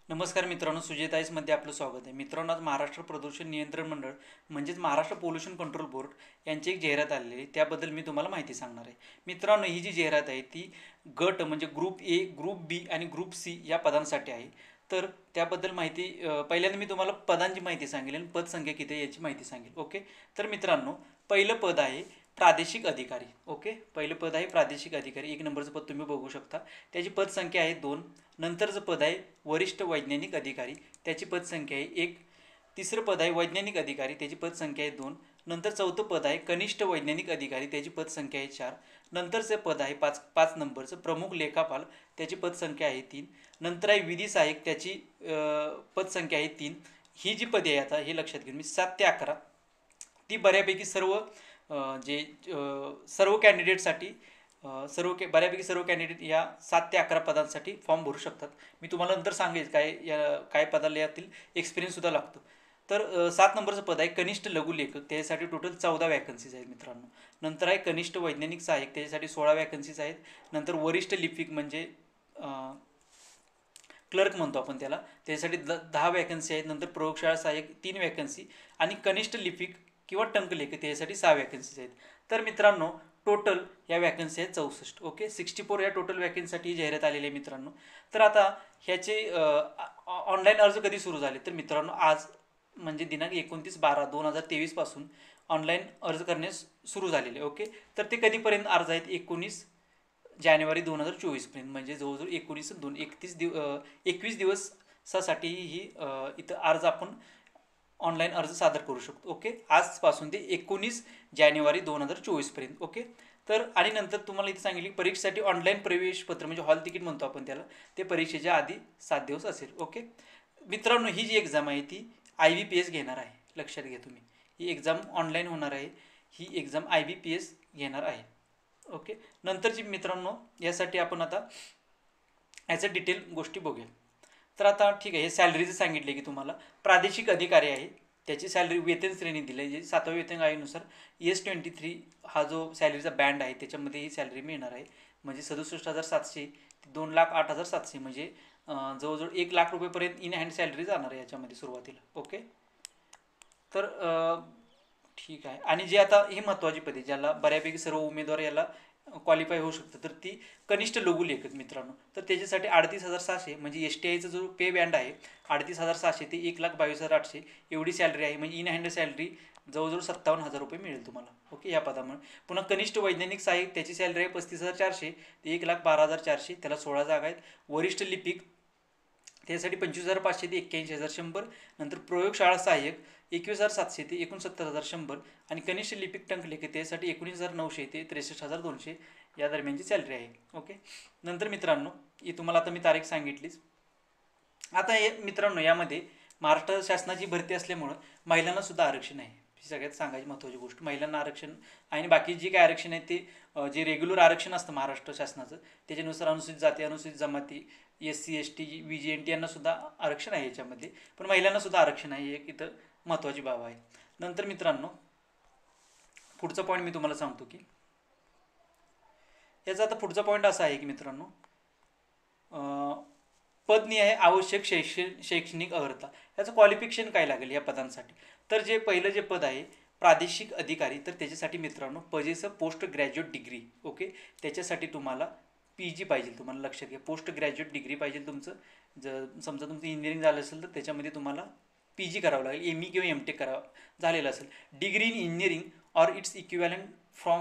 नमस्कार मित्रांनो, सुजय मध्ये आपलं स्वागत आहे. मित्रांनो, आज महाराष्ट्र प्रदूषण नियंत्रण मंडळ म्हणजेच महाराष्ट्र पोल्युशन कंट्रोल बोर्ड यांची एक जाहिरात आलेली आहे. त्याबद्दल मी तुम्हाला माहिती सांगणार आहे. मित्रांनो, ही जी जाहिरात आहे ती गट म्हणजे ग्रुप ए, ग्रुप बी आणि ग्रुप सी या पदांसाठी आहे. तर त्याबद्दल माहिती पहिल्यांदा मी तुम्हाला पदांची माहिती सांगेल आणि पदसंख्या किती आहे याची माहिती सांगेल. ओके. तर मित्रांनो, पहिलं पद आहे प्रादेशिक अधिकारी. ओके, पहिलं पद आहे प्रादेशिक अधिकारी. एक नंबरचं पद तुम्ही बघू शकता. त्याची पदसंख्या आहे 2. नंतरचं पद आहे वरिष्ठ वैज्ञानिक अधिकारी. त्याची पदसंख्या आहे 1. तिसरं पद आहे वैज्ञानिक अधिकारी. त्याची पदसंख्या आहे 2. नंतर चौथं पद आहे कनिष्ठ वैज्ञानिक अधिकारी. त्याची पदसंख्या आहे 4. नंतरचं पद आहे 5 नंबरचं प्रमुख लेखापाल. त्याची पदसंख्या आहे 3. नंतर आहे विधी सहाय्यक. त्याची पदसंख्या आहे 3. ही जी पदे आहे आता हे लक्षात घेऊन मी 7 ते 11 ती बऱ्यापैकी सर्व कॅन्डिडेटसाठी बऱ्यापैकी सर्व कॅन्डिडेट या 7 ते 11 पदांसाठी फॉर्म भरू शकतात. मी तुम्हाला नंतर सांगेल काय पदाला यातील एक्सपिरियन्ससुद्धा लागतो. तर 7 नंबरचं पद आहे कनिष्ठ लघुलेखक. त्याच्यासाठी टोटल 14 वॅकन्सीज आहेत मित्रांनो. नंतर आहे कनिष्ठ वैज्ञानिक सहाय्यक. त्याच्यासाठी 16 वॅकन्सीज आहेत. नंतर वरिष्ठ लिपिक म्हणजे क्लर्क म्हणतो आपण त्याला, त्याच्यासाठी 10 वॅकन्सी आहेत. नंतर प्रयोगशाळा सहाय्यक 3 वॅकन्सी आणि कनिष्ठ लिपिक किंवा टंकलेखक त्याच्यासाठी 6 वॅकन्सीज आहेत. तर मित्रांनो, टोटल या वॅकन्सी आहेत 64. ओके, 64 या टोटल वॅकन्सीसाठी जाहिरात आलेली आहे मित्रांनो. तर आता ह्याचे ऑनलाईन अर्ज कधी सुरू झाले तर मित्रांनो, आज म्हणजे दिनांक 29/12/2023 पासून ऑनलाईन अर्ज करण्यास सुरू झालेले. ओके, तर ते कधीपर्यंत अर्ज आहेत? 19 जानेवारी 2024 पर्यंत, म्हणजे जवळजवळ 21 दिवसासाठी ही इथं अर्ज आपण ऑनलाईन अर्ज सादर करू शकतो. ओके, आजपासून ते 19 जानेवारी 2024 पर्यंत. ओके, तर आणि नंतर तुम्हाला इथे सांगितले परीक्षेसाठी ऑनलाईन प्रवेशपत्र म्हणजे हॉल तिकीट म्हणतो आपण त्याला, ते परीक्षेच्या आधी 7 दिवस असेल. ओके मित्रांनो, ही जी एक्झाम आहे ती IBPS घेणार आहे. लक्षात घ्या तुम्ही, ही एक्झाम ऑनलाईन होणार आहे. ही एक्झाम IBPS घेणार आहे. ओके, नंतरची मित्रांनो यासाठी आपण आता याचं डिटेल गोष्टी बघूया. तर आता ठीक आहे, हे सॅलरीचं सांगितले की तुम्हाला प्रादेशिक अधिकारी आहे त्याची सॅलरी वेतन श्रेणी दिली आहे, जे 7व्या वेतन आयोगानुसार S23 हा जो सॅलरीचा बँड आहे त्याच्यामध्ये ही सॅलरी मिळणार आहे. म्हणजे 67,700 ते 2,08,700 म्हणजे जवळजवळ 1,00,000 रुपयेपर्यंत इन हँड सॅलरी जाणार आहे याच्यामध्ये सुरुवातीला. ओके, तर ठीक आहे. आणि जे आता ही महत्त्वाची पदे ज्याला बऱ्यापैकी सर्व उमेदवार याला क्वालिफाय होऊ शकतं, तर ती कनिष्ठ लघुलेखक मित्रांनो. तर त्याच्यासाठी 38,600 म्हणजे STIचा जो पे बँड आहे 38,600 ते 1,22,800 एवढी सॅलरी आहे. म्हणजे इन हँड सॅलरी जवळजवळ 57,000 रुपये मिळेल तुम्हाला. ओके, या पदामुळे. पुन्हा कनिष्ठ वैज्ञानिक सहाय्यक त्याची सॅलरी आहे 35,400 ते 1,12,400. त्याला 16 जागा आहेत. वरिष्ठ लिपिक त्यासाठी 25,500 ते 81,100. नंतर प्रयोगशाळा सहाय्यक 21,700 ते 69,100 आणि कनिष्ठ लिपिक टंकलेखक त्यासाठी 19,900 ते 63,200 या दरम्यानची सॅलरी आहे. ओके, नंतर मित्रांनो ही तुम्हाला आता मी तारीख सांगितलीच. आता हे मित्रांनो, यामध्ये महाराष्ट्र शासनाची भरती असल्यामुळं महिलांना सुद्धा आरक्षण आहे. ही सगळ्यात सांगायची महत्त्वाची गोष्ट, महिलांना आरक्षण. आणि बाकी जे काय आरक्षण आहे ते जे रेग्युलर आरक्षण असतं महाराष्ट्र शासनाचं त्याच्यानुसार अनुसूचित जाती, अनुसूचित जमाती, SC ST VGNT यांना सुद्धा आरक्षण आहे याच्यामध्ये. पण महिलांना सुद्धा आरक्षण आहे, एक इथं महत्त्वाची बाब आहे. नंतर मित्रांनो पुढचा पॉईंट मी तुम्हाला सांगतो की याचा आता पुढचा पॉईंट असा आहे की मित्रांनो, पदनिहाय आवश्यक शैक्षणिक अर्हता, याचं क्वालिफिकेशन काय लागेल या पदांसाठी. तर जे पहिलं जे पद आहे प्रादेशिक अधिकारी, तर त्याच्यासाठी मित्रांनो पजेचं पोस्ट ग्रॅज्युएट डिग्री. ओके, त्याच्यासाठी तुम्हाला PG पाहिजे. तुम्हाला लक्षात घ्या, पोस्ट ग्रॅज्युएट डिग्री पाहिजे तुमचं. जर समजा तुमचं इंजिनिअरिंग झालं असेल तर त्याच्यामध्ये तुम्हाला PG करावं लागेल. ME किंवा MTech झालेलं असेल. Degree in engineering or its equivalent from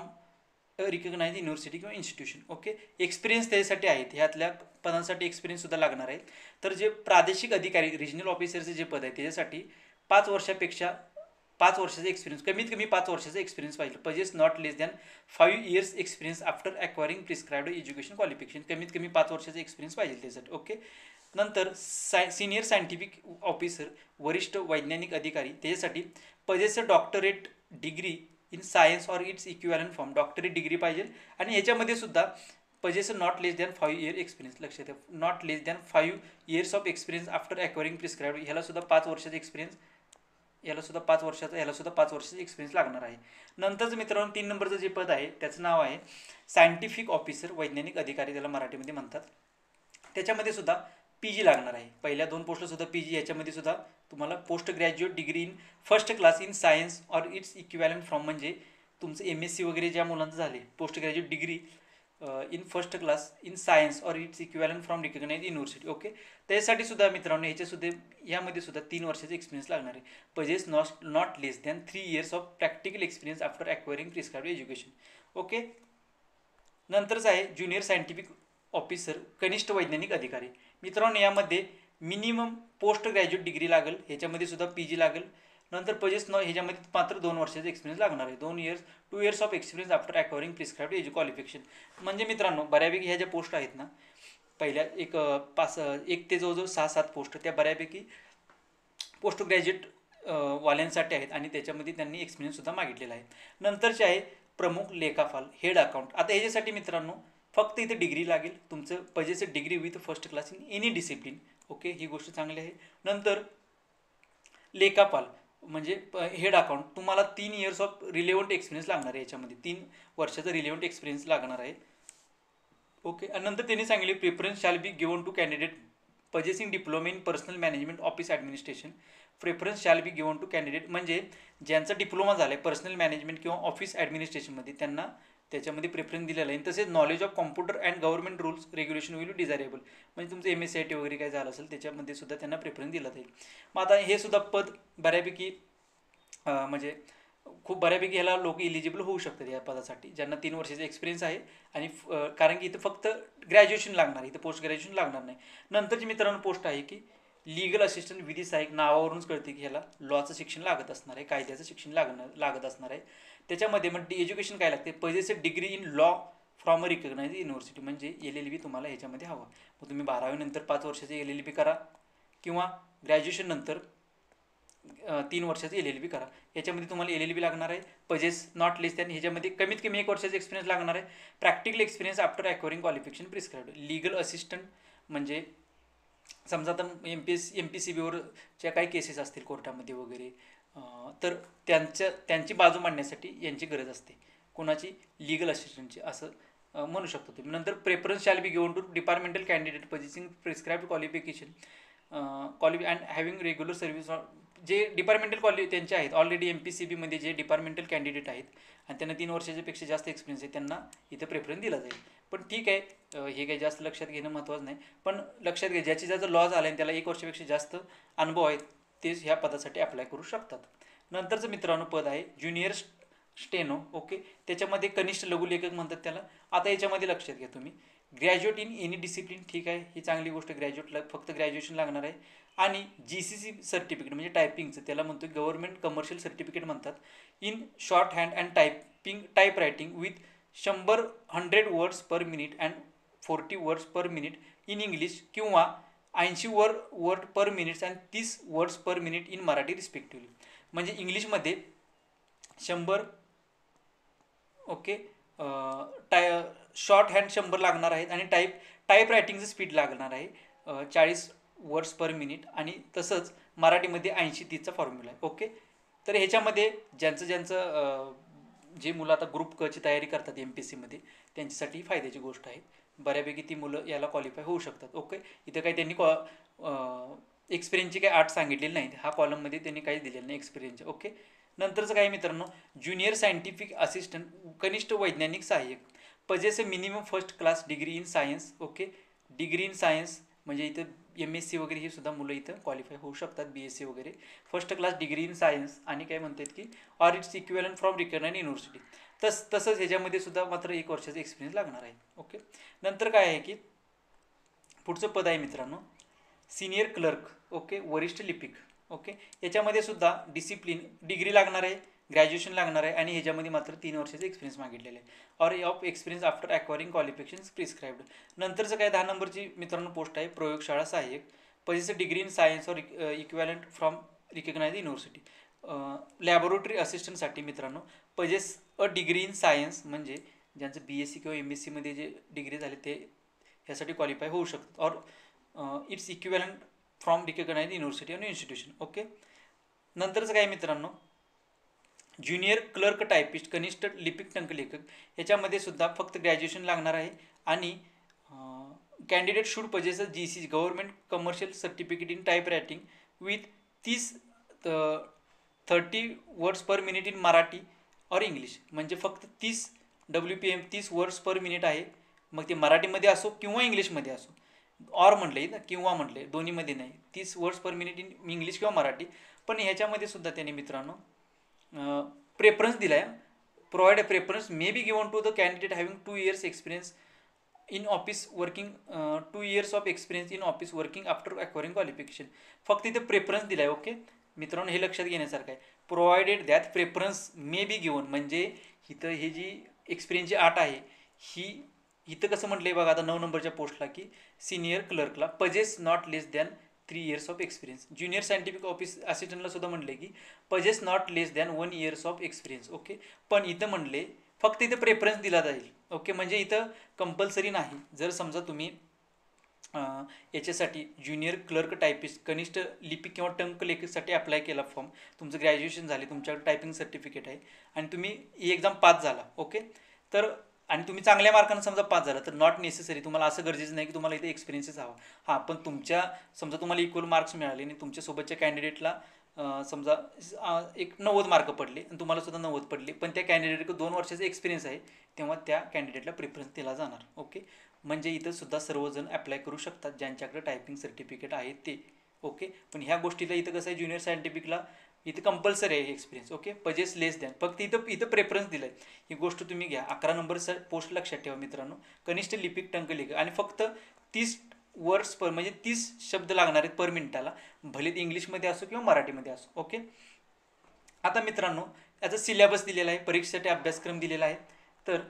recognise university किंवा इन्स्टिट्यूशन. ओके, एक्सपिरियन्स त्याच्यासाठी आहेत. ह्यातल्या पदांसाठी एक्सपिरियन्ससुद्धा लागणार आहे. तर जे प्रादेशिक अधिकारी रिजनल ऑफिसरचे जे पद आहे त्याच्यासाठी 5 वर्षाचा एक्सपिरियन्स, कमीत कमी 5 वर्षाचा एक्सपिरियन्स पाहिजे. Possess not less than 5 years experience after acquiring prescribed education qualification, कमीत कमी 5 वर्षाचा एक्सपिरियन्स पाहिजे त्यासाठी. ओके, नंतर सिनियर सायंटिफिक ऑफिसर वरिष्ठ वैज्ञानिक अधिकारी त्याच्यासाठी पजेचं doctorate degree in science or its equivalent form, doctorate degree पाहिजे. आणि ह्याच्यामध्ये सुद्धा पजेचं not less than 5 year experience. लक्षात द्या, not less than 5 years of experience after acquiring prescribed. ह्याला सुद्धा 5 वर्षाचा एक्सपिरियन्स, याला सुद्धा 5 वर्षाचा एक्सपिरियन्स लागणार आहे. नंतरचं मित्रांनो 3 नंबरचं जे पद आहे त्याचं नाव आहे सायंटिफिक ऑफिसर, वैज्ञानिक अधिकारी त्याला मराठीमध्ये म्हणतात. त्याच्यामध्ये सुद्धा PG लागणार आहे. पहिल्या 2 पोस्टला सुद्धा PG, याच्यामध्ये सुद्धा तुम्हाला post graduate degree in first class in science or its equivalent from, म्हणजे तुमचं MSc वगैरे ज्या मुलांचं झाले post graduate degree in first class in science or its equivalent from recognise university. Okay, त्याच्यासाठी सुद्धा मित्रांनो ह्याच्यासुद्धा यामध्ये सुद्धा 3 वर्षाचा एक्सपिरियन्स लागणार आहे. Possess not less than 3 years of practical experience after acquiring prescribed education. Okay, नंतरच आहे ज्युनियर सायंटिफिक ऑफिसर, कनिष्ठ वैज्ञानिक अधिकारी. मित्रांनो यामध्ये मिनिमम पोस्ट ग्रॅज्युएट डिग्री लागेल, ह्याच्यामध्ये सुद्धा PG लागेल. नंतर पजेस ह्याच्यामध्ये मात्र 2 वर्षाचा एक्सपिरियन्स लागणार आहे. 2 years of experience after acquiring prescribed qualification. म्हणजे मित्रांनो बऱ्यापैकी ह्या ज्या पोस्ट आहेत ना, पहिल्या एक ते जवळजवळ 6-7 पोस्ट त्या बऱ्यापैकी पोस्ट ग्रॅज्युएट वाल्यांसाठी आहेत आणि त्याच्यामध्ये त्यांनी एक्सपिरियन्ससुद्धा मागितलेला आहे. नंतरचे आहे प्रमुख लेखापाल, हेड अकाउंट. आता ह्याच्यासाठी मित्रांनो फक्त इथे डिग्री लागेल, तुमचं पजेचं degree with first class in any discipline. Okay, ही गोष्ट चांगली आहे. नंतर लेखापाल म्हणजे हेड अकाउंट, तुम्हाला 3 years ऑफ रिलेव्हंट एक्सपिरियन्स लागणार आहे. याच्यामध्ये 3 वर्षाचा रिलेव्हंट एक्सपिरियन्स लागणार आहे. ओके, आणि नंतर त्यांनी सांगितले preference shall be given to candidate possessing diploma in personal management office administration. Preference shall be given to candidate म्हणजे ज्यांचा डिप्लोमा झाला आहे पर्सनल मॅनेजमेंट किंवा ऑफिस ॲडमिनिस्ट्रेशनमध्ये त्यांना त्याच्यामध्ये प्रेफरन्स दिलेला आहे. तसेच knowledge of computer and government rules regulation will desirable, म्हणजे तुमचं MSCIT वगैरे काय झालं असेल त्याच्यामध्ये सुद्धा त्यांना प्रेफरन्स दिला जाईल. मग आता हे सुद्धा पद बऱ्यापैकी म्हणजे खूप बऱ्यापैकी ह्याला लोक इलिजिबल होऊ शकतात या पदासाठी, ज्यांना 3 वर्षाचा एक्सपिरियन्स आहे. आणि कारण की इथं फक्त ग्रॅज्युएशन लागणार आहे, इथं पोस्ट ग्रॅज्युएशन लागणार नाही. नंतरची मित्रांनो पोस्ट आहे की लीगल असिस्टंट विधी सहाय्यक. नावावरूनच कळते की ह्याला लॉचं शिक्षण लागत असणार आहे, कायद्याचं शिक्षण लागत असणार आहे. त्याच्यामध्ये मग एज्युकेशन काय लागते, पहिलेचं degree in law from a recognise university, म्हणजे LLB तुम्हाला ह्याच्यामध्ये हवं. मग तुम्ही 12वी नंतर 5 वर्षाचे LLB करा किंवा ग्रॅज्युएशन नंतर 3 वर्षाचे LLB करा. याच्यामध्ये तुम्हाला LLB लागणार आहे. पजेस नॉट लेस दॅन, ह्याच्यामध्ये कमीत कमी 1 वर्षाचा एक्सपिरियन्स लागणार आहे. Practical experience after acquiring qualification prescribed. Legal assistant म्हणजे समजा आता MPCBवरच्या काही केसेस असतील कोर्टामध्ये वगैरे, तर त्यांची बाजू मांडण्यासाठी यांची गरज असते. कोणाची, लीगल असिस्टंटची, असं म्हणू शकतो तुम्ही. नंतर preference shall be given to departmental candidate possessing prescribed qualification and having regular service. जे डिपार्टमेंटल त्यांचे आहेत ऑलरेडी MPCBमध्ये जे डिपार्टमेंटल कॅन्डिडेट आहेत आणि त्यांना 3 वर्षाच्यापेक्षा जास्त एक्सपिरियन्स आहे त्यांना इथं प्रेफरन्स दिला जाईल. पण ठीक आहे, हे काही जास्त लक्षात घेणं महत्त्वाचं नाही. पण लक्षात घ्या ज्याचा लॉ झाला आहे त्याला 1 वर्षापेक्षा जास्त अनुभव आहेत तेच ह्या पदासाठी अप्लाय करू शकतात. नंतरचं मित्रांनो पद आहे ज्युनियर स्टेनो. ओके, त्याच्यामध्ये कनिष्ठ लघुलेखक म्हणतात त्याला. आता याच्यामध्ये लक्षात घ्या तुम्ही ग्रॅज्युएट इन एनी डिसिप्लिन. ठीक आहे, ही चांगली गोष्ट. ग्रॅज्युएटला फक्त ग्रॅज्युएशन लागणार आहे. आणि GCC सर्टिफिकेट म्हणजे टायपिंगचं, त्याला म्हणतो गव्हर्नमेंट कमर्शियल सर्टिफिकेट म्हणतात. In short hand and type writing with 100 words per minute and 40 words per minute in English किंवा 80 word per minutes and 30 words per minute in Marathi respectively. म्हणजे इंग्लिशमध्ये 100, ओके, शॉर्ट हँड 100 लागणार आहेत आणि type रायटिंगचं speed लागणार आहे 40 words per minute, आणि तसंच मराठीमध्ये 80-30चा फॉर्म्युला आहे. ओके, तर ह्याच्यामध्ये ज्यांचं जे मुलं आता ग्रुप क ची तयारी करतात MPSCमध्ये त्यांच्यासाठी फायद्याची गोष्ट आहे. बऱ्यापैकी ती मुलं याला क्वालिफाय होऊ शकतात. ओके, इथं काही त्यांनी एक्सपिरियन्सची काही आठ सांगितलेली नाही, हा कॉलममध्ये त्यांनी काहीच दिलेलं नाही एक्सपिरियन्सचे. ओके, नंतरचं काय मित्रांनो ज्युनियर सायंटिफिक असिस्टंट, कनिष्ठ वैज्ञानिक सहाय्यक. Possess minimum first class degree in science. Okay, degree in science म्हणजे इथं MSc वगैरे हे सुद्धा मुलं इथं क्वालिफाय होऊ शकतात, BSc वगैरे. First class degree in science आणि काय म्हणतात की or its equivalent from recognised university. तसंच ह्याच्यामध्ये सुद्धा मात्र 1 वर्षाचा एक्सपिरियन्स लागणार आहे. ओके, नंतर काय आहे की पुढचं पद आहे मित्रांनो सिनियर क्लर्क. ओके, वरिष्ठ लिपिक. ओके, याच्यामध्ये सुद्धा डिसिप्लिन डिग्री लागणार आहे, ग्रॅज्युएशन लागणार आहे आणि ह्याच्यामध्ये मात्र 3 वर्षाचा एक्सपिरियन्स मागितलेला आहे. Or of experience after acquiring qualifications prescribed. नंतरचं काय 10 नंबरची मित्रांनो पोस्ट आहे प्रयोगशाळा सहाय्यक. Possess degree in science or equivalent from recognised university. Laboratory असिस्टंटसाठी मित्रांनो possess a degree in science म्हणजे ज्यांचं BSc किंवा MScमध्ये जे डिग्री झाले ते ह्यासाठी क्वालिफाय होऊ शकतात. Or its equivalent from recognised university आणि इन्स्टिट्यूशन. ओके, नंतरचं काय मित्रांनो ज्युनियर क्लर्क टायपिस्ट, कनिष्ठ लिपिक टंकलेखक. ह्याच्यामध्ये सुद्धा फक्त ग्रॅज्युएशन लागणार आहे आणि candidate should possess a GC government commercial certificate in type writing with 30 words per minute in Marathi और इंग्लिश. म्हणजे फक्त 30 WPM 30 वर्ड्स पर मिनिट आहे. मग ते मराठीमध्ये असो किंवा इंग्लिशमध्ये असो. ऑर म्हटलंय ना, किंवा म्हटलंय, दोन्हीमध्ये नाही. 30 words per minute in English किंवा मराठी. पण ह्याच्यामध्ये सुद्धा त्याने मित्रांनो प्रेफरन्स दिला आहे. Provide a preference may be given to the candidate having 2 years experience in office working 2 years of experience in office working after acquiring qualification. फक्त इथे प्रेफरन्स दिला आहे. ओके मित्रांनो, हे लक्षात घेण्यासारखं आहे. Provided that preference may be given, म्हणजे इथं हे जी एक्सपिरियन्सची आठ आहे ही इथं कसं म्हटलं आहे बघा. आता 9 नंबरच्या पोस्टला की सिनियर क्लर्कला possess not less than 3 years of experience. Junior scientific office असिस्टंटला सुद्धा म्हटले की possess not less than 1 years of experience. Okay, पण इथं म्हणले फक्त इथं प्रेफरन्स दिला जाईल. ओके, म्हणजे इथं कंपल्सरी नाही. जर समजा तुम्ही याच्यासाठी ज्युनियर क्लर्क टायपिस्ट कनिष्ठ लिपिक किंवा टंक लेखीसाठी अप्लाय केला फॉर्म, तुमचं ग्रॅज्युएशन झाले, तुमच्याकडे टायपिंग सर्टिफिकेट आहे आणि तुम्ही ही एक्झाम पास झाला. ओके, तर आणि तुम्ही चांगल्या मार्काने समजा पास झाला तर नॉट नेसेसरी, तुम्हाला असं गरजेचं नाही की तुम्हाला इथे एक्सपिरियन्सच हवा. हां, पण तुमच्या समजा तुम्हाला इक्वल मार्क्स मिळाले आणि तुमच्यासोबतच्या कॅन्डिडेटला समजा एक 90 मार्क पडले आणि तुम्हाला सुद्धा 90 पडले, पण त्या कॅन्डिडेटकडे 2 वर्षाचा एक्सपिरियन्स आहे, तेव्हा त्या कॅन्डिडेटला प्रिफरन्स दिला जाणार. ओके, म्हणजे इथं सुद्धा सर्वजण अप्लाय करू शकतात ज्यांच्याकडे टायपिंग सर्टिफिकेट आहे ते. ओके, पण ह्या गोष्टीला इथं कसं आहे, ज्युनियर सायंटिफिकला इथं कंपल्सरी आहे एक्सपिरियन्स. ओके, पजेस लेस दॅन, फक्त इथं प्रेफरन्स दिलं आहे. ही गोष्ट तुम्ही घ्या. 11 नंबर पोस्ट लक्षात ठेवा मित्रांनो, कनिष्ठ लिपिक टंक लेखक आणि फक्त 30 वर्ड्स पर, म्हणजे 30 शब्द लागणार आहेत पर मिनिटाला, भले ते इंग्लिशमध्ये असो किंवा मराठीमध्ये असो. ओके, आता मित्रांनो याचा सिलेबस दिलेला आहे, परीक्षेसाठी अभ्यासक्रम दिलेला आहे. तर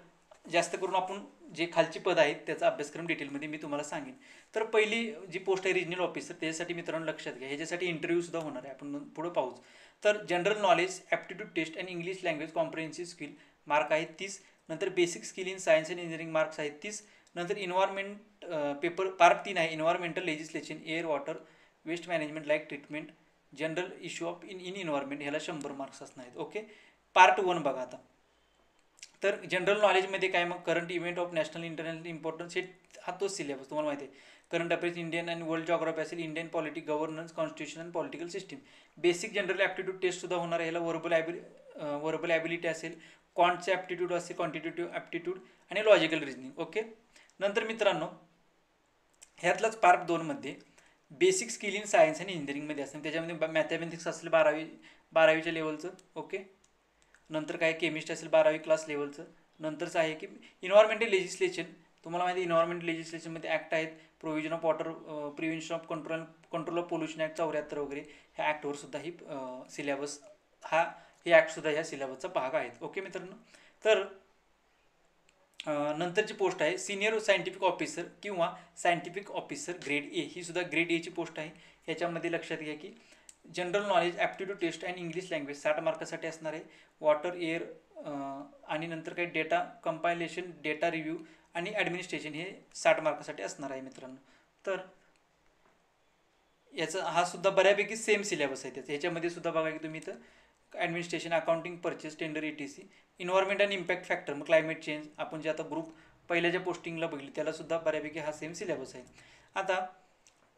जास्त करून आपण जे खालची पद आहेत त्याचा अभ्यासक्रम डिटेलमध्ये मी तुम्हाला सांगेन. तर पहिली जी पोस्ट आहे रिजनल ऑफिसर, त्याच्यासाठी मित्रांनो लक्षात घ्या, ह्याच्यासाठी इंटरव्ह्यू सुद्धा होणार आहे. आपण पुढे पाहूच. तर general knowledge aptitude test and English language comprehensive skill mark आहेत 30. नंतर basic skill in science and engineering marks आहेत 30. नंतर इन्व्हायरमेंट पेपर पार्ट 3 आहे, environmental legislation, air water waste management like treatment, general issue of in environment, ह्याला 100 marks असणार आहेत. Okay, part 1 बघा आता. तर जनरल नॉलेजमध्ये काय मग current event of national international importance, हे हा तोच सिलेबस तुम्हाला माहिती आहे. Current affairs, Indian and world geography असेल, Indian politic governance, constitution and political system. Basic general aptitude test सुद्धा होणार आहे. ह्याला वर्बल ॲबिलिटी असेल, क्वांटचे ॲप्टिट्यूड असेल, क्वांटिटेटिव्ह ॲप्टिट्यूड आणि लॉजिकल रिजनिंग. ओके, नंतर मित्रांनो ह्यातलाच पार्ट 2 मध्ये बेसिक स्किल इन सायन्स आणि इंजिनिअरिंगमध्ये असतं. त्याच्यामध्ये मॅथमॅटिक्स असेल 12वीच्या लेवलचं. ओके, नंतर काय केमिस्ट्री असेल 12वी क्लास लेवलचं. नंतरचं आहे की इन्व्हायरमेंटल लेजिस्लेशन, तुम्हाला माहिती आहे इन्व्हायरमेंटल लेजिस्लेशनमध्ये ॲक्ट आहेत, provision of water, prevention of control of pollution act 74 वगैरे, ह्या ॲक्टवर सुद्धा ही सिलेबस हे ॲक्टसुद्धा ह्या सिलेबसचा भाग आहेत. ओके मित्रांनो, तर नंतरची पोस्ट आहे सिनियर सायंटिफिक ऑफिसर किंवा सायंटिफिक ऑफिसर ग्रेड ए, ही सुद्धा ग्रेड एची पोस्ट आहे. ह्याच्यामध्ये लक्षात घ्या की general knowledge aptitude test and English language 60 मार्कासाठी असणार आहे. वॉटर एअर आणि नंतर काही डेटा कंपायलेशन, डेटा रिव्ह्यू आणि ॲडमिनिस्ट्रेशन हे 60 मार्कासाठी असणार आहे मित्रांनो. तर याचा हा सुद्धा बऱ्यापैकी सेम सिलेबस आहे त्याचा. ह्याच्यामध्ये सुद्धा बघा की तुम्ही इथं administration, accounting, purchase, tender, ETC, environment and impact factor, मग क्लायमेट चेंज, आपण जे आता ग्रुप पहिल्या ज्या पोस्टिंगला बघितली त्याला सुद्धा बऱ्यापैकी हा सेम सिलेबस आहे. आता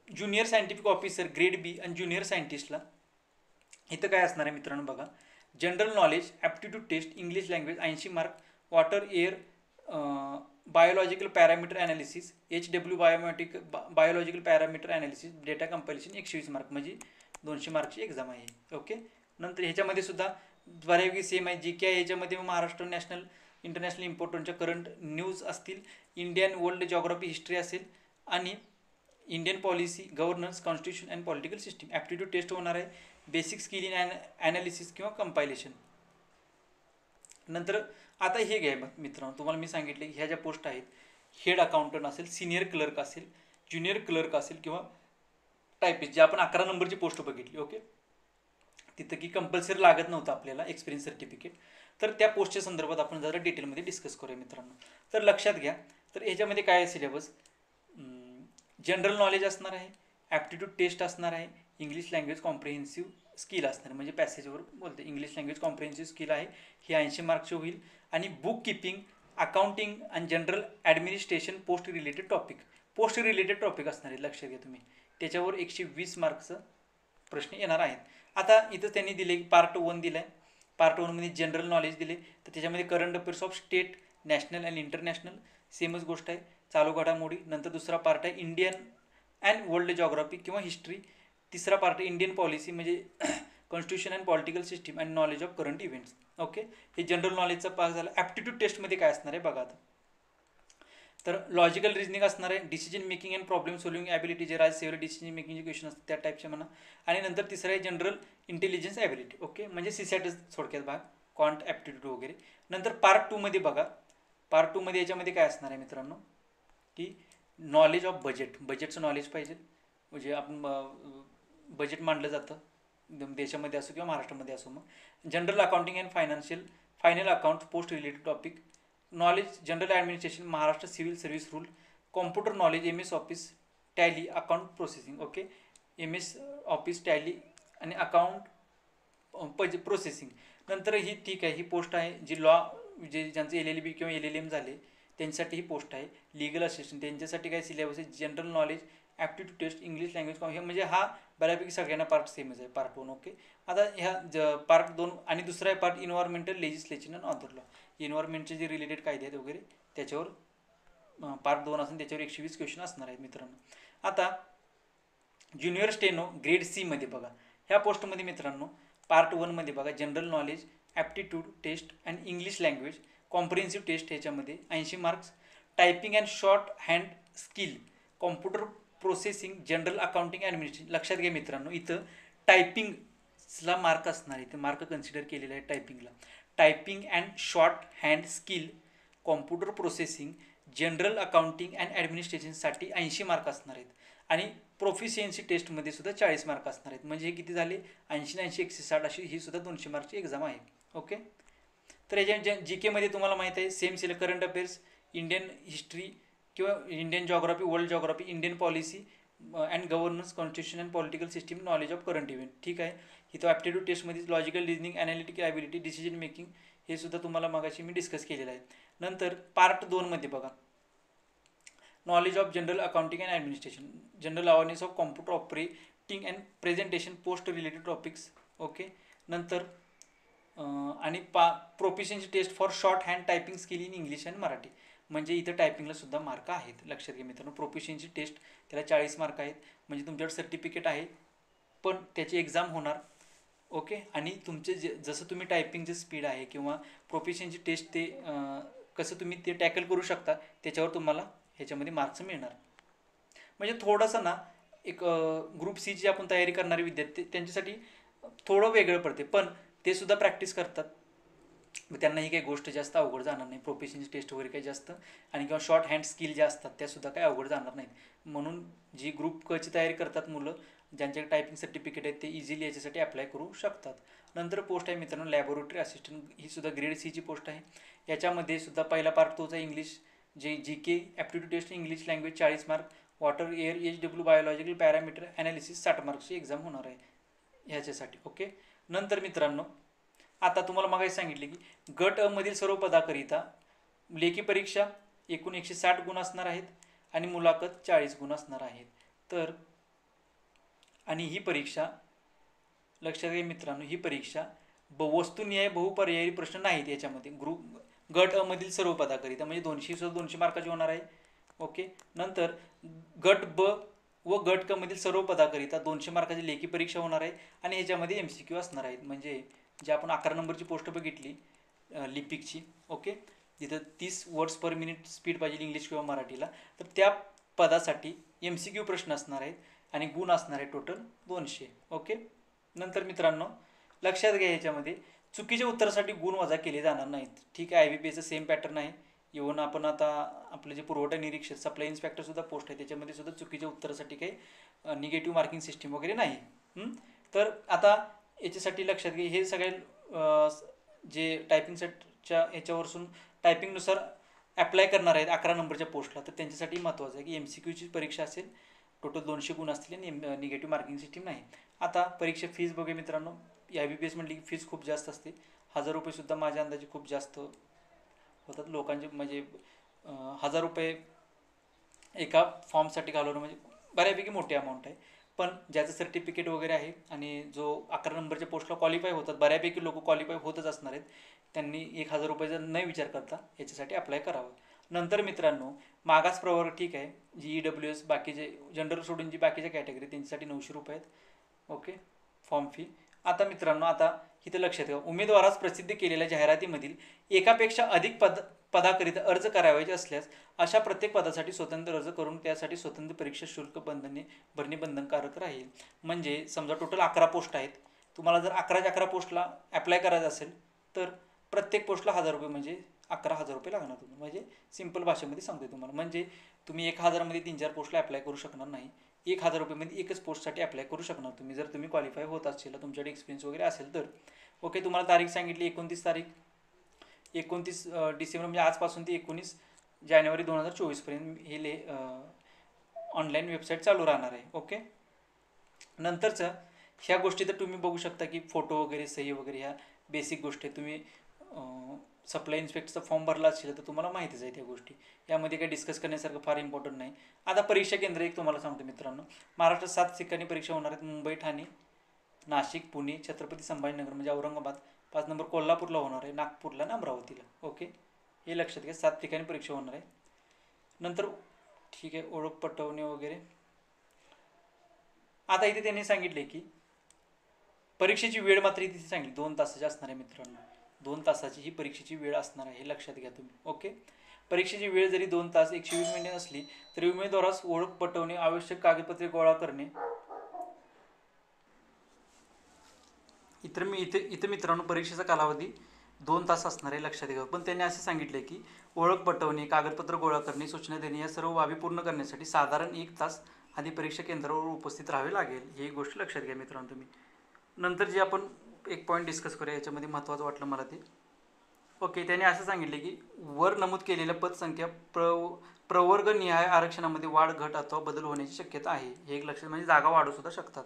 junior scientific officer grade B आणि ज्युनियर सायंटिस्टला इथं काय असणार आहे मित्रांनो बघा. General knowledge aptitude test English language 80 mark, water air biological parameter analysis, HW biological parameter analysis, data compilation 120 mark, म्हणजे 200 मार्कची एक्झाम आहे. ओके, नंतर ह्याच्यामध्ये सुद्धा बऱ्यापैकी सेम आहे. GK आहे, ह्याच्यामध्ये महाराष्ट्र नॅशनल इंटरनॅशनल इम्पॉर्टंटच्या करंट न्यूज असतील, इंडियन वर्ल्ड जॉग्राफी हिस्ट्री असेल आणि Indian policy, governance, constitution and political system. Aptitude test होणार आहे, बेसिक स्किल इन ॲनालिसिस किंवा कंपायलेशन. नंतर आता हे घ्या मित्रांनो, तुम्हाला मी सांगितले की ह्या ज्या पोस्ट आहेत, हेड अकाउंटंट असेल, सिनियर क्लर्क असेल, ज्युनियर क्लर्क असेल किंवा टायपिस्ट, जे आपण 11 नंबरची पोस्ट बघितली. ओके, तिथं की कंपल्सरी लागत नव्हतं आपल्याला एक्सपिरियन्स सर्टिफिकेट. तर त्या पोस्टच्या संदर्भात आपण जरा डिटेलमध्ये डिस्कस करूया मित्रांनो. तर लक्षात घ्या, तर ह्याच्यामध्ये काय आहे सिलेबस, जनरल नॉलेज असणार आहे, ॲप्टिट्यूड टेस्ट असणार आहे, इंग्लिश लँग्वेज कॉम्प्रिहेन्सिव्ह स्किल असणार, म्हणजे पॅसेजवर बोलते इंग्लिश लँग्वेज कॉम्प्रिहेन्सिव्ह स्किल आहे, ही 80 मार्कची होईल. आणि बुक किपिंग, अकाउंटिंग आणि general administration post related topic, post related topic असणार आहेत, लक्षात घ्या तुम्ही. त्याच्यावर 120 मार्क्सचं प्रश्न येणार आहेत. आता इथं त्यांनी दिले पार्ट 1 दिलं आहे. पार्ट 1मध्ये जनरल नॉलेज दिले, तर त्याच्यामध्ये current affairs of state, national and international सेमच गोष्ट आहे, चालू घडामोडी. नंतर दुसरा पार्ट आहे इंडियन अँड वर्ल्ड जॉग्राफी किंवा हिस्ट्री. तिसरा पार्ट आहे इंडियन पॉलिसी म्हणजे constitution and political system and knowledge of current events. Okay, हे जनरल नॉलेजचा पार्ट झाला. ॲप्टिट्यूड टेस्टमध्ये काय असणार आहे बघा आता. तर लॉजिकल रिजनिंग असणार आहे, decision making and problem solving ability, जे राज सेव्हर डिसिजन मेकिंगचे क्वेश्चन असतात त्या टाईपचे म्हणा. आणि नंतर तिसरं आहे जनरल इंटेलिजन्स ॲबिलिटी. ओके, म्हणजे सीसॅटच थोडक्यात भाग, क्वांट ॲप्टिट्यूड वगैरे. नंतर पार्ट 2मध्ये बघा, पार्ट 2मध्ये याच्यामध्ये काय असणार आहे मित्रांनो, की नॉलेज ऑफ बजेट, बजेटचं नॉलेज पाहिजे. म्हणजे आपण बजेट मांडलं जातं देशामध्ये असो किंवा महाराष्ट्रामध्ये असो. मग general accounting and final account post related topic, knowledge general administration, Maharashtra civil service rule, computer knowledge, M S office, tally, account processing. Okay, M S office, tally आणि अकाउंट प्रोसेसिंग. नंतर ही ठीक आहे, ही पोस्ट आहे जी लॉ, जे ज्यांचं LLB किंवा LLM झाले त्यांच्यासाठी ही पोस्ट आहे. लिगल असिस्टंट त्यांच्यासाठी काय सिलेबस आहे, general knowledge, aptitude test, English language, हे म्हणजे हा बऱ्यापैकी सगळ्यांना पार्ट सेमच आहे, पार्ट 1. ओके, आता ह्या पार्ट 2 आणि दुसरा आहे part environmental legislation and other law, इन्व्हायरमेंटचे जे रिलेटेड कायदे आहेत वगैरे त्याच्यावर पार्ट 2 असून त्याच्यावर 120 क्वेश्चन असणार आहेत मित्रांनो. आता ज्युनियर स्टेनो ग्रेड C मध्ये बघा, ह्या पोस्टमध्ये मित्रांनो पार्ट 1मध्ये बघा general knowledge, aptitude test and English language, comprehensive test ह्याच्यामध्ये 80 marks, typing and shorthand skill, computer processing, general accounting administration. लक्षात घ्या मित्रांनो, इथं टायपिंगला मार्क असणार, इथं मार्क कन्सिडर केलेला आहे टायपिंगला. Typing and shorthand skill, computer processing, general accounting and ॲडमिनिस्ट्रेशनसाठी 80 मार्क असणार आहेत. आणि प्रोफिशियन्सी टेस्टमध्ये सुद्धा 40 मार्क असणार आहेत. म्हणजे हे किती झाले, 80 80 160 अशी ही सुद्धा 200 मार्कची एक्झाम आहे. ओके, तर याच्या GK मध्ये तुम्हाला माहीत आहे same current affairs, Indian history किंवा Indian geography, world geography, Indian policy and governance, constitution and political system, knowledge of current event. ठीक आहे, इथं ॲप्टिट्यूड टेस्टमध्ये logical reasoning, analytical ability, decision making हे सुद्धा तुम्हाला मगाशी मी डिस्कस केलेलं आहे. नंतर पार्ट 2मध्ये बघा knowledge of general accounting and administration, general awareness of computer operating and presentation, post related topics. Okay, नंतर आणि proficiency test for shorthand typing skill in English and Marathi. म्हणजे इथं टायपिंगला सुद्धा मार्क आहेत, लक्षात घ्या मित्रांनो. प्रोफिशियन्सी टेस्ट त्याला 40 मार्क आहेत, म्हणजे तुमच्याकडे सर्टिफिकेट आहे पण त्याची एक्झाम होणार. ओके, आणि तुमचे जसं तुम्ही टायपिंगचं स्पीड आहे किंवा प्रोफिशियन्सी टेस्ट ते कसं तुम्ही ते टॅकल करू शकता त्याच्यावर तुम्हाला ह्याच्यामध्ये मार्क्स मिळणार. म्हणजे थोडंसं ना एक ग्रुप C ची आपण तयारी करणारे विद्यार्थी त्यांच्यासाठी थोडं वेगळं पडते, पण ते सुद्धा प्रॅक्टिस करतात, त्यांना ही काही गोष्ट जास्त अवघड जाणार नाही. प्रोफिशियन्सी टेस्ट वगैरे काही जास्त आणि किंवा शॉर्ट हँड स्किल ज्या असतात त्यासुद्धा काही अवघड जाणार नाहीत. म्हणून जी ग्रुप ची तयारी करतात मुलं, ज्यांच्याकडे टायपिंग सर्टिफिकेट आहेत ते इझिली याच्यासाठी अप्लाय करू शकतात. नंतर पोस्ट आहे मित्रांनो लॅबोरेटरी असिस्टंट, ही सुद्धा ग्रेड C ची पोस्ट आहे. याच्यामध्ये सुद्धा पहिला पार्ट तोच आहे इंग्लिश, जे GK aptitude test, English language 40 mark, water air HW biological parameter analysis 60 मार्क्सची एक्झाम होणार आहे ह्याच्यासाठी. ओके, नंतर मित्रांनो आता तुम्हाला मागे सांगितले की गट अ मधील सर्व पदाकरिता लेखी परीक्षा एकूण 160 गुण असणार आहेत आणि मुलाखत 40 गुण असणार आहेत. तर आणि ही परीक्षा लक्षात घ्या मित्रांनो, ही परीक्षा वस्तुनिहाय बहुपर्यायी प्रश्न नाहीत याच्यामध्ये. गट अ मधील सर्व पदाकरिता म्हणजे 200 मार्काची होणार आहे. ओके, नंतर गट ब व गट क मधील सर्व पदाकरिता 200 मार्काची लेखी परीक्षा होणार आहे आणि ह्याच्यामध्ये MCQ असणार आहेत. म्हणजे जे आपण 11 नंबरची पोस्ट बघितली लिपिकची, ओके, जिथं 30 वर्ड्स पर मिनिट स्पीड पाहिजे इंग्लिश किंवा मराठीला, तर त्या पदासाठी MCQ प्रश्न असणार आहेत आणि गुण असणार आहे टोटल 200. ओके, नंतर मित्रांनो लक्षात घ्या ह्याच्यामध्ये चुकीच्या उत्तरासाठी गुण वजा केले जाणार नाहीत. ठीक आहे, IBPSचं सेम पॅटर्न आहे. इव्हन आपण आता आपले जे पुरवठा निरीक्षक सप्लाय इन्स्पेक्टरसुद्धा पोस्ट आहे त्याच्यामध्ये सुद्धा चुकीच्या उत्तरासाठी काही निगेटिव्ह मार्किंग सिस्टीम वगैरे नाही. तर आता याच्यासाठी लक्षात घ्या, हे सगळे जे टायपिंग सेटच्या ह्याच्यावरून टायपिंगनुसार अप्लाय करणार आहेत 11 नंबरच्या पोस्टला, तर त्यांच्यासाठी महत्त्वाचं आहे की MCQची परीक्षा असेल, टोटल 200 गुण असतील आणि निगेटिव्ह मार्किंग सिस्टीम नाही. आता परीक्षा फीज बघूया मित्रांनो, IBPS म्हटली की फीज खूप जास्त असते. 1000 रुपयेसुद्धा माझ्या अंदाजे खूप जास्त होतात लोकांचे, म्हणजे 1000 रुपये एका फॉर्मसाठी घालवणं म्हणजे बऱ्यापैकी मोठी अमाऊंट आहे. पण ज्याचं सर्टिफिकेट वगैरे आहे आणि जो 11 नंबरच्या पोस्टला क्वालिफाय होतात, बऱ्यापैकी लोक क्वालिफाय होतच असणार आहेत, त्यांनी 1,000 रुपयाचा न विचार करता याच्यासाठी अप्लाय करावं. नंतर मित्रांनो, मागास प्रवर्ग ठीक आहे, जी EWS बाकीचे जनरल सोडून जी बाकीच्या कॅटेगरी त्यांच्यासाठी 900 रुपये आहेत. Okay, form fee. आता मित्रांनो, आता इथं लक्षात घ्या, उमेदवारास प्रसिद्ध केलेल्या जाहिरातीमधील एकापेक्षा अधिक पदाकरिता अर्ज करावयाचे असल्यास अशा प्रत्येक पदासाठी स्वतंत्र अर्ज करून त्यासाठी स्वतंत्र परीक्षा शुल्क भरणे बंधनकारक राहील. म्हणजे समजा टोटल 11 पोस्ट आहेत, तुम्हाला जर 11च्या 11 पोस्टला अप्लाय करायचं असेल तर प्रत्येक पोस्टला 1,000 रुपये म्हणजे 11,000 रुपये लागणार तुम्हाला. म्हणजे सिंपल भाषेमध्ये सांगतोय तुम्हाला. म्हणजे तुम्ही 1,000मध्ये 3-4 पोस्टला अप्लाय करू शकणार नाही. 1,000 रुपयेमध्ये एकच पोस्टसाठी अप्लाय करू शकणार तुम्ही, जर तुम्ही क्वालिफाय होत असेल, तुमच्याकडे एक्सपिरियन्स वगैरे असेल तर. ओके, तुम्हाला तारीख सांगितली 29 तारीख, 29 डिसेंबर म्हणजे आजपासून ते 19 जानेवारी 2024 हे ऑनलाईन वेबसाईट चालू राहणार आहे. ओके, नंतरचं ह्या गोष्टी तर तुम्ही बघू शकता की फोटो वगैरे, सही वगैरे, ह्या बेसिक गोष्टी. तुम्ही सप्लाय इन्स्पेक्टरचा फॉर्म भरला असेल तर तुम्हाला माहितीच आहे त्या गोष्टी, यामध्ये काही डिस्कस करण्यासारखं फार इम्पॉर्टंट नाही. आता परीक्षा केंद्र एक तुम्हाला सांगतो मित्रांनो, महाराष्ट्रात 7 ठिकाणी परीक्षा होणार आहेत. मुंबई, ठाणे, नाशिक, पुणे, छत्रपती संभाजीनगर म्हणजे औरंगाबाद, 5 नंबर कोल्हापूरला होणार आहे, नागपूरला आणि अमरावतीला. ओके, हे लक्षात घ्या, 7 ठिकाणी परीक्षा होणार आहे. नंतर ठीक आहे, ओळख पटवणे वगैरे. आता इथे त्यांनी सांगितले की परीक्षेची वेळ मात्र इथे सांगितली 2 तासाची असणार आहे मित्रांनो. 2 तासाची ही परीक्षेची वेळ असणार आहे, हे लक्षात घ्या तुम्ही. ओके, परीक्षेची वेळ जरी 2 तास 120 मिनिटे असली तरी उमेदवारास ओळख पटवणे, आवश्यक कागदपत्रे गोळा करणे, इथं मित्रांनो परीक्षेचा कालावधी 2 तास असणार आहे, लक्षात घ्या. पण त्यांनी असे सांगितले की ओळख पटवणे, कागदपत्र गोळा करणे, सूचना देणे या सर्व बाबी पूर्ण करण्यासाठी साधारण 1 तास आधी परीक्षा केंद्रावर उपस्थित राहावे लागेल. ही गोष्ट लक्षात घ्या मित्रांनो तुम्ही. नंतर जे आपण एक पॉईंट डिस्कस करूया, याच्यामध्ये महत्त्वाचं वाटलं मला ते. ओके, त्याने असं सांगितले की वर नमूद केलेल्या पदसंख्या प्रवर्गनिहाय आरक्षणामध्ये वाढ, घट अथवा बदल होण्याची शक्यता आहे. हे एक लक्षात, म्हणजे जागा वाढू सुद्धा शकतात.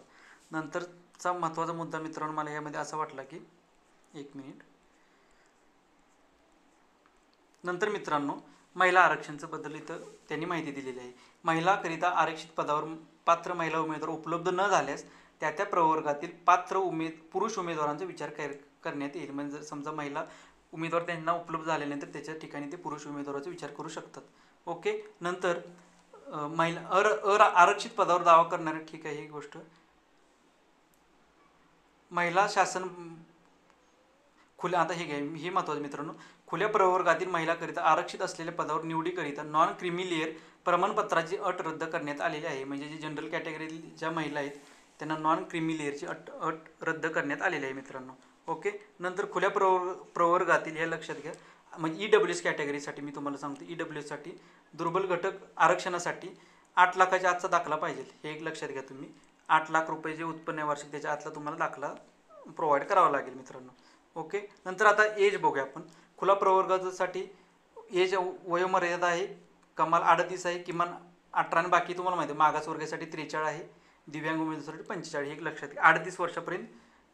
नंतरचा महत्त्वाचा मुद्दा मित्रांनो मला यामध्ये असा वाटला की, एक मिनिट, नंतर मित्रांनो महिला आरक्षणचं बद्दल इथं त्यांनी माहिती दिलेली आहे. महिलाकरिता आरक्षित पदावर पात्र महिला उमेदवार उपलब्ध न झाल्यास त्या प्रवर्गातील पात्र पुरुष उमेदवारांचा विचार करण्यात येईल. म्हणजे जर समजा महिला उमेदवार त्यांना उपलब्ध झाल्यानंतर त्याच्या ठिकाणी ते पुरुष उमेदवाराचा विचार करू शकतात. ओके, नंतर महिला आरक्षित पदावर दावा करणारे, ठीक आहे ही गोष्ट, महिला शासन खुल्या, आता हे घ्या, हे महत्त्वाचं मित्रांनो, खुल्या प्रवर्गातील महिलाकरिता आरक्षित असलेल्या पदावर निवडीकरिता नॉन क्रिमिलेअर प्रमाणपत्राची अट रद्द करण्यात आलेली आहे. म्हणजे जे जनरल कॅटेगरी ज्या महिला आहेत त्यांना नॉन क्रिमिलेअरची अट रद्द करण्यात आलेली आहे मित्रांनो. ओके, नंतर खुल्या प्रवर्गातील, हे लक्षात घ्या, म्हणजे EWS कॅटेगरीसाठी मी तुम्हाला सांगतो, EWSसाठी दुर्बल घटक आरक्षणासाठी 8 लाखाच्या आतचा दाखला पाहिजे. हे एक लक्षात घ्या तुम्ही. 8 लाख रुपये जे उत्पन्न आहे वार्षिक, त्याच्या आतला तुम्हाला दाखला प्रोव्हाइड करावा लागेल मित्रांनो. ओके, नंतर आता एज बघूया आपण. खुला प्रवर्गासाठी एज वयोमर्यादा आहे कमाल 38 आहे, किमान 18, आणि बाकी तुम्हाला माहिती आहे मागासवर्गासाठी 43 आहे, दिव्यांग उमेदवारासाठी 45. हे एक लक्षात घ्या. 38 वर्षापर्यंत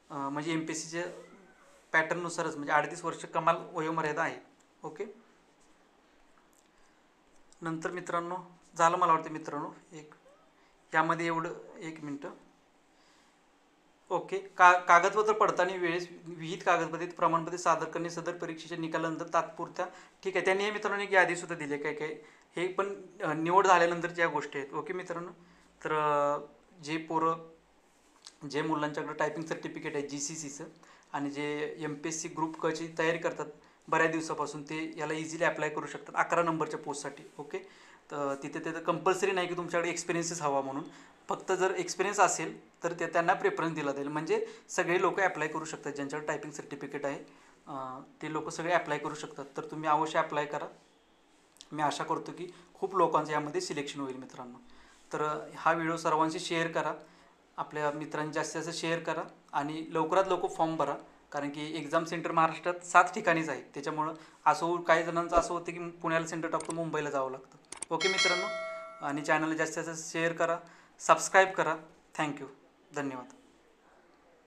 म्हणजे MPSCच्या पॅटर्ननुसारच, म्हणजे 38 वर्ष कमाल वयोमर्यादा आहे. ओके, नंतर मित्रांनो झालं मला वाटतं मित्रांनो, एक यामध्ये एवढं, एक मिनटं. ओके, कागदपत्र पडताळणी वेळेस विहित कागदपत्रे प्रमाणपत्रे सादर करणे सदर परीक्षेच्या निकालानंतर तात्पुरत्या, ठीक आहे. त्यांनी हे मित्रांनो एक यादी सुद्धा दिली आहे काय हे पण निवड झाल्यानंतरच्या या गोष्टी आहेत. ओके मित्रांनो, तर जे पोरं, जे मुलांच्याकडे टायपिंग सर्टिफिकेट आहे GCCचं, आणि जे MPSC ग्रुप कची तयारी करतात बऱ्याच दिवसापासून, ते याला इझिली अप्लाय करू शकतात 11 नंबरच्या पोस्टसाठी. ओके, तर तिथे कंपल्सरी नाही की तुमच्याकडे एक्सपिरियन्सच हवा म्हणून, फक्त जर एक्सपिरियन्स असेल तर त्यांना प्रेफरन्स दिला जाईल. म्हणजे सगळे लोक अप्लाय करू शकतात, ज्यांच्याकडे टायपिंग सर्टिफिकेट आहे ते लोक सगळे अप्लाय करू शकतात. तर तुम्ही अवश्य अप्लाय करा. मी आशा करतो की खूप लोकांचं यामध्ये सिलेक्शन होईल मित्रांनो. तर हा व्हिडिओ सर्वांशी शेअर करा, आपल्या मित्रांनी जास्तीत जास्त शेअर करा, आणि लवकरात लवकर फॉर्म भरा. कारण की एक्झाम सेंटर महाराष्ट्रात 7 ठिकाणीच आहे, त्याच्यामुळं असं काही जणांचं असं होतं की पुण्याला सेंटर टाकतो, मुंबईला जावं लागतं. ओके मित्रांनो, आणि चॅनलला जास्तीत जास्त शेअर करा, सबस्क्राईब करा. थँक्यू, धन्यवाद.